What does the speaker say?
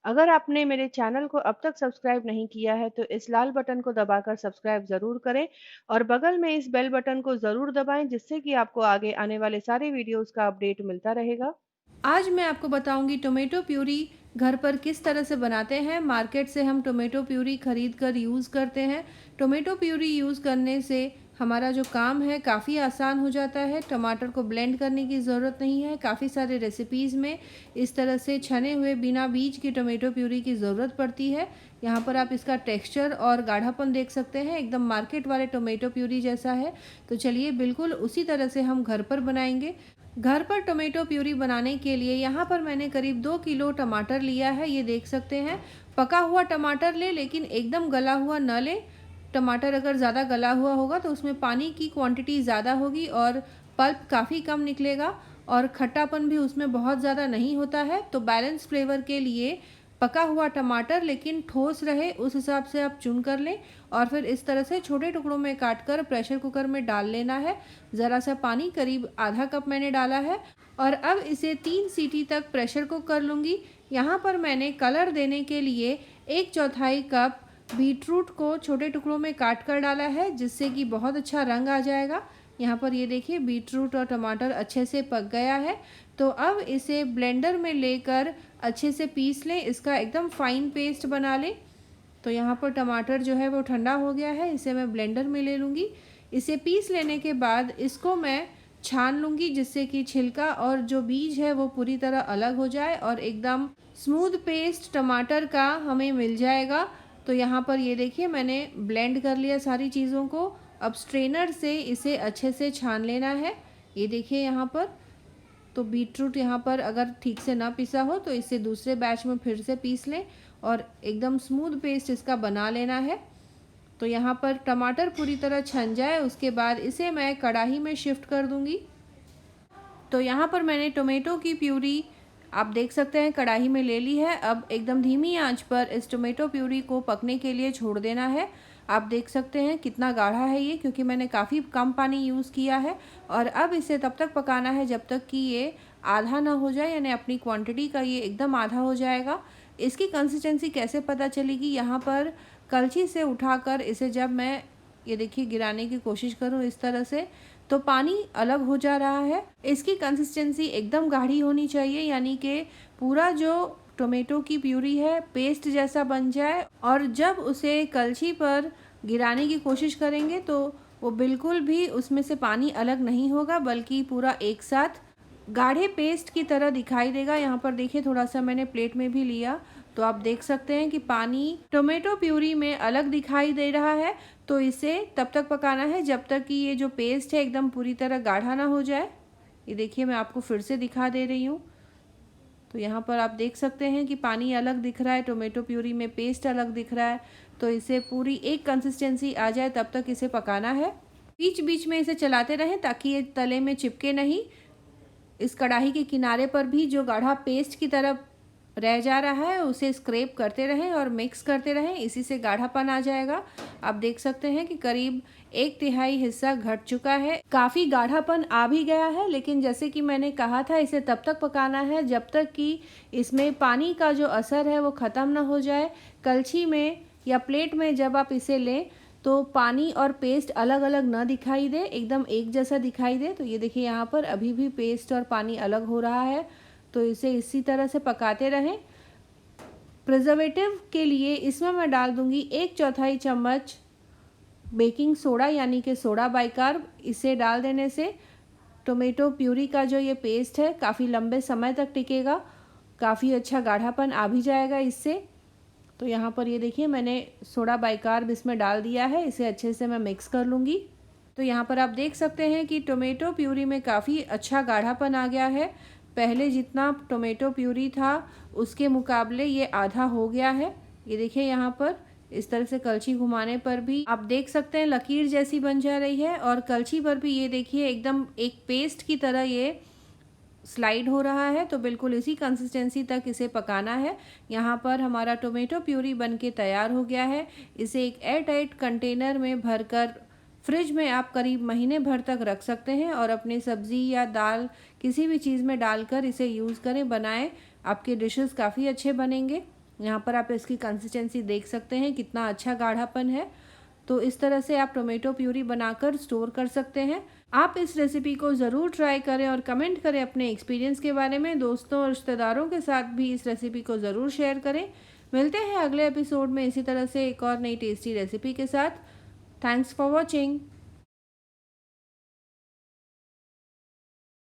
अगर आपने मेरे चैनल को अब तक सब्सक्राइब नहीं किया है तो इस लाल बटन को दबाकर सब्सक्राइब ज़रूर करें और बगल में इस बेल बटन को ज़रूर दबाएं जिससे कि आपको आगे आने वाले सारे वीडियोस का अपडेट मिलता रहेगा। आज मैं आपको बताऊंगी टोमेटो प्यूरी घर पर किस तरह से बनाते हैं। मार्केट से हम टोमेटो प्यूरी खरीद कर यूज़ करते हैं। टोमेटो प्यूरी यूज़ करने से हमारा जो काम है काफ़ी आसान हो जाता है। टमाटर को ब्लेंड करने की ज़रूरत नहीं है। काफ़ी सारे रेसिपीज़ में इस तरह से छने हुए बिना बीज की टोमेटो प्यूरी की ज़रूरत पड़ती है। यहाँ पर आप इसका टेक्सचर और गाढ़ापन देख सकते हैं, एकदम मार्केट वाले टोमेटो प्यूरी जैसा है। तो चलिए बिल्कुल उसी तरह से हम घर पर बनाएंगे। घर पर टोमेटो प्यूरी बनाने के लिए यहाँ पर मैंने करीब 2 किलो टमाटर लिया है। ये देख सकते हैं, पका हुआ टमाटर ले, लेकिन एकदम गला हुआ न ले। टमाटर अगर ज़्यादा गला हुआ होगा तो उसमें पानी की क्वांटिटी ज़्यादा होगी और पल्प काफ़ी कम निकलेगा और खट्टापन भी उसमें बहुत ज़्यादा नहीं होता है। तो बैलेंस फ्लेवर के लिए पका हुआ टमाटर लेकिन ठोस रहे उस हिसाब से आप चुन कर लें और फिर इस तरह से छोटे टुकड़ों में काट कर प्रेशर कुकर में डाल लेना है। ज़रा सा पानी, करीब आधा कप मैंने डाला है और अब इसे 3 सीटी तक प्रेशर कुक कर लूँगी। यहाँ पर मैंने कलर देने के लिए 1/4 कप बीटरूट को छोटे टुकड़ों में काट कर डाला है जिससे कि बहुत अच्छा रंग आ जाएगा। यहाँ पर ये देखिए बीटरूट और टमाटर अच्छे से पक गया है। तो अब इसे ब्लेंडर में लेकर अच्छे से पीस लें, इसका एकदम फाइन पेस्ट बना लें। तो यहाँ पर टमाटर जो है वो ठंडा हो गया है, इसे मैं ब्लेंडर में ले लूँगी। इसे पीस लेने के बाद इसको मैं छान लूँगी जिससे कि छिलका और जो बीज है वो पूरी तरह अलग हो जाए और एकदम स्मूथ पेस्ट टमाटर का हमें मिल जाएगा। तो यहाँ पर ये देखिए मैंने ब्लेंड कर लिया सारी चीज़ों को। अब स्ट्रेनर से इसे अच्छे से छान लेना है। ये देखिए यहाँ पर तो बीटरूट यहाँ पर अगर ठीक से ना पिसा हो तो इसे दूसरे बैच में फिर से पीस लें और एकदम स्मूथ पेस्ट इसका बना लेना है। तो यहाँ पर टमाटर पूरी तरह छन जाए उसके बाद इसे मैं कढ़ाई में शिफ्ट कर दूँगी। तो यहाँ पर मैंने टोमेटो की प्यूरी आप देख सकते हैं कढ़ाई में ले ली है। अब एकदम धीमी आंच पर इस टोमेटो प्यूरी को पकने के लिए छोड़ देना है। आप देख सकते हैं कितना गाढ़ा है ये, क्योंकि मैंने काफ़ी कम पानी यूज़ किया है। और अब इसे तब तक पकाना है जब तक कि ये आधा ना हो जाए, यानी अपनी क्वांटिटी का ये एकदम आधा हो जाएगा। इसकी कंसिस्टेंसी कैसे पता चलेगी, यहाँ पर कलछी से उठाकर इसे जब मैं ये देखिए गिराने की कोशिश करूँ इस तरह से, तो पानी अलग हो जा रहा है। इसकी कंसिस्टेंसी एकदम गाढ़ी होनी चाहिए, यानी कि पूरा जो टोमेटो की प्यूरी है पेस्ट जैसा बन जाए। और जब उसे कलछी पर गिराने की कोशिश करेंगे तो वो बिल्कुल भी उसमें से पानी अलग नहीं होगा, बल्कि पूरा एक साथ गाढ़े पेस्ट की तरह दिखाई देगा। यहाँ पर देखिए थोड़ा सा मैंने प्लेट में भी लिया तो आप देख सकते हैं कि पानी टोमेटो प्यूरी में अलग दिखाई दे रहा है। तो इसे तब तक पकाना है जब तक कि ये जो पेस्ट है एकदम पूरी तरह गाढ़ा ना हो जाए। ये देखिए मैं आपको फिर से दिखा दे रही हूँ। तो यहाँ पर आप देख सकते हैं कि पानी अलग दिख रहा है, टोमेटो प्यूरी में पेस्ट अलग दिख रहा है। तो इसे पूरी एक कंसिस्टेंसी आ जाए तब तक इसे पकाना है। बीच बीच में इसे चलाते रहें ताकि ये तले में चिपके नहीं। इस कढ़ाई के किनारे पर भी जो गाढ़ा पेस्ट की तरह रह जा रहा है उसे स्क्रैप करते रहें और मिक्स करते रहें, इसी से गाढ़ापन आ जाएगा। आप देख सकते हैं कि करीब 1/3 हिस्सा घट चुका है, काफ़ी गाढ़ापन आ भी गया है। लेकिन जैसे कि मैंने कहा था इसे तब तक पकाना है जब तक कि इसमें पानी का जो असर है वो ख़त्म ना हो जाए। कलछी में या प्लेट में जब आप इसे लें तो पानी और पेस्ट अलग अलग ना दिखाई दे, एकदम एक जैसा दिखाई दे। तो ये देखिए यहाँ पर अभी भी पेस्ट और पानी अलग हो रहा है। तो इसे इसी तरह से पकाते रहें। प्रिजर्वेटिव के लिए इसमें मैं डाल दूंगी 1/4 चम्मच बेकिंग सोडा, यानी कि सोडा बाइकार्ब। इसे डाल देने से टोमेटो प्यूरी का जो ये पेस्ट है काफ़ी लंबे समय तक टिकेगा, काफ़ी अच्छा गाढ़ापन आ भी जाएगा इससे। तो यहाँ पर ये देखिए मैंने सोडा बाइकार्ब इसमें डाल दिया है, इसे अच्छे से मैं मिक्स कर लूँगी। तो यहाँ पर आप देख सकते हैं कि टोमेटो प्यूरी में काफ़ी अच्छा गाढ़ापन आ गया है। पहले जितना टोमेटो प्यूरी था उसके मुकाबले ये आधा हो गया है। ये देखिए यहाँ पर इस तरह से कलछी घुमाने पर भी आप देख सकते हैं लकीर जैसी बन जा रही है और कलछी पर भी ये देखिए एकदम एक पेस्ट की तरह ये स्लाइड हो रहा है। तो बिल्कुल इसी कंसिस्टेंसी तक इसे पकाना है। यहाँ पर हमारा टोमेटो प्यूरी बनके तैयार हो गया है। इसे एक एयर टाइट कंटेनर में भरकर फ्रिज में आप करीब महीने भर तक रख सकते हैं और अपनी सब्ज़ी या दाल किसी भी चीज़ में डालकर इसे यूज़ करें, बनाएं, आपके डिशेस काफ़ी अच्छे बनेंगे। यहाँ पर आप इसकी कंसिस्टेंसी देख सकते हैं कितना अच्छा गाढ़ापन है। तो इस तरह से आप टोमेटो प्यूरी बनाकर स्टोर कर सकते हैं। आप इस रेसिपी को ज़रूर ट्राई करें और कमेंट करें अपने एक्सपीरियंस के बारे में। दोस्तों और रिश्तेदारों के साथ भी इस रेसिपी को ज़रूर शेयर करें। मिलते हैं अगले एपिसोड में इसी तरह से एक और नई टेस्टी रेसिपी के साथ। Thanks for watching.